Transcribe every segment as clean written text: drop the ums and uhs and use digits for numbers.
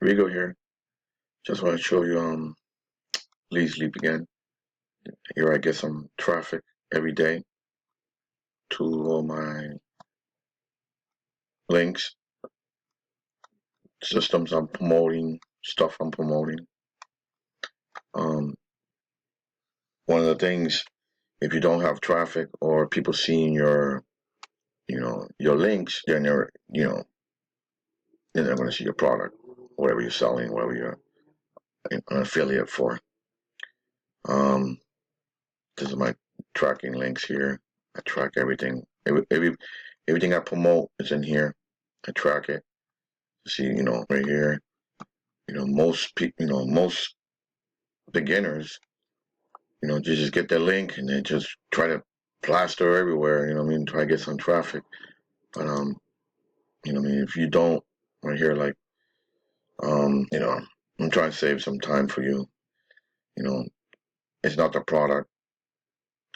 Rigo here. Just want to show you LeadsLeap again. Here I get some traffic every day to all my links, systems I'm promoting, stuff I'm promoting. One of the things, if you don't have traffic or people seeing your links, then they're going to see your product, whatever you're selling, whatever you're an affiliate for. This is my tracking links here. I track everything. Everything I promote is in here. I track it. See, right here. Most people, most beginners, they just get their link and they just try to plaster everywhere. Try to get some traffic. But if you don't, right here, like, I'm trying to save some time for you. It's not the product,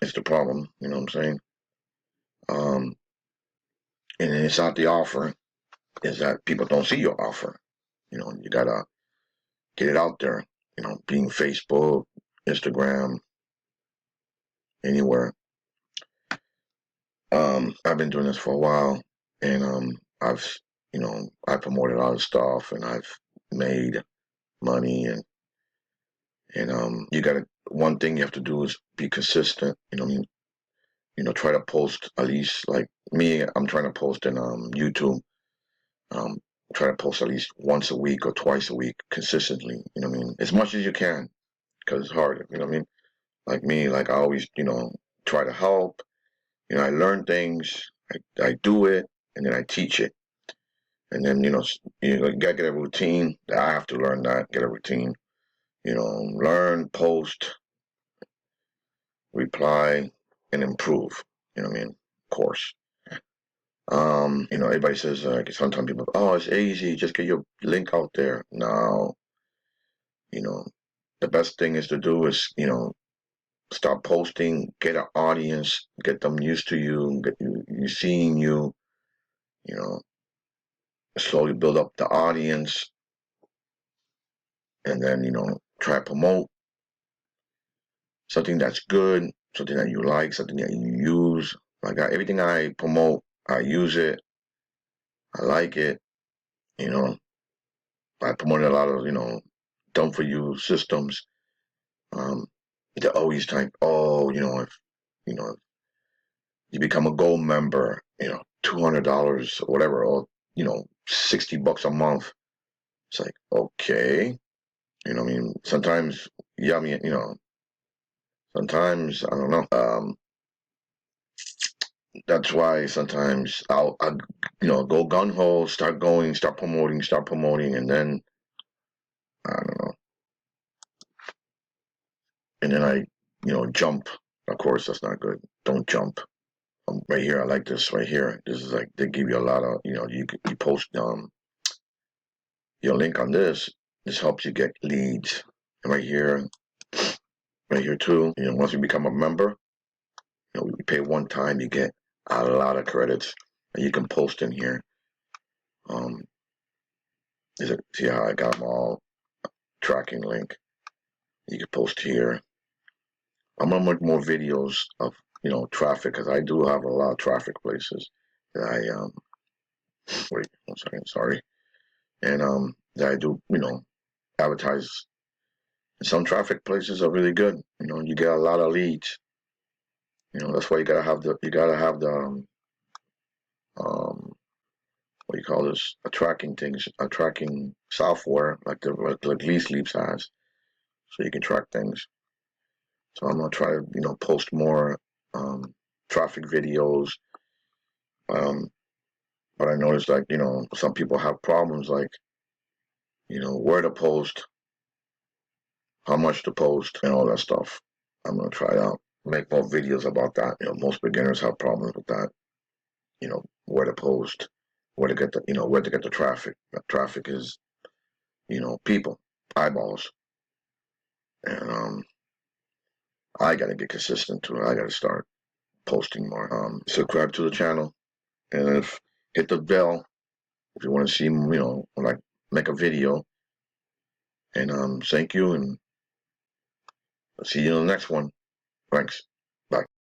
it's the problem. You know what I'm saying? And it's not the offer. Is that people don't see your offer. You gotta get it out there. Being Facebook, Instagram, anywhere. I've been doing this for a while, and I've, I promoted a lot of stuff, and I've made money, and you gotta. One thing you have to do is be consistent. Try to post at least like me. I'm trying to post in YouTube. Um, Try to post at least once a week or twice a week consistently. As much as you can, because it's hard. Like me, like I always, try to help. I learn things, I do it, and then I teach it. And then, you gotta get a routine. I have to learn that, get a routine. Learn, post, reply, and improve. Of course. Everybody says, sometimes people, oh, it's easy, just get your link out there. No, you know, the best thing is to do is, start posting, get an audience, get them used to you, get you seeing you, you know, slowly build up the audience, and then, try to promote something that's good, something that you like, something that you use. Like everything I promote, I use it, I like it, you know. I promoted a lot of, done for you systems. Um, they're always like, oh, if, you know, you become a gold member, $200 or whatever, or, $60 a month. It's like, okay. Sometimes, yeah, sometimes, I don't know. That's why sometimes I'll go gung-ho, start promoting, and then, I don't know. And then I, jump. Of course, that's not good. Don't jump. Right here, I like this right here. This is like, they give you a lot of, you post, your link on this. This helps you get leads. And right here too. Once you become a member, you pay one time, you get a lot of credits, and you can post in here. See how I got them all tracking link. You can post here. I'm gonna make more videos of traffic, because I do have a lot of traffic places that I wait 1 second, sorry, and that I do advertise. Some traffic places are really good. You get a lot of leads. That's why you gotta have the what do you call this? A tracking software like LeadsLeap has, so you can track things. So I'm gonna try to post more traffic videos. But I noticed like some people have problems like where to post, how much to post, and all that stuff. I'm gonna try out make more videos about that. Most beginners have problems with that. Where to post, where to get the traffic. The traffic is people, eyeballs, and I gotta get consistent to it. I gotta start posting more. Subscribe to the channel, and hit the bell if you want to see like make a video. And thank you, and I'll see you in the next one. Thanks.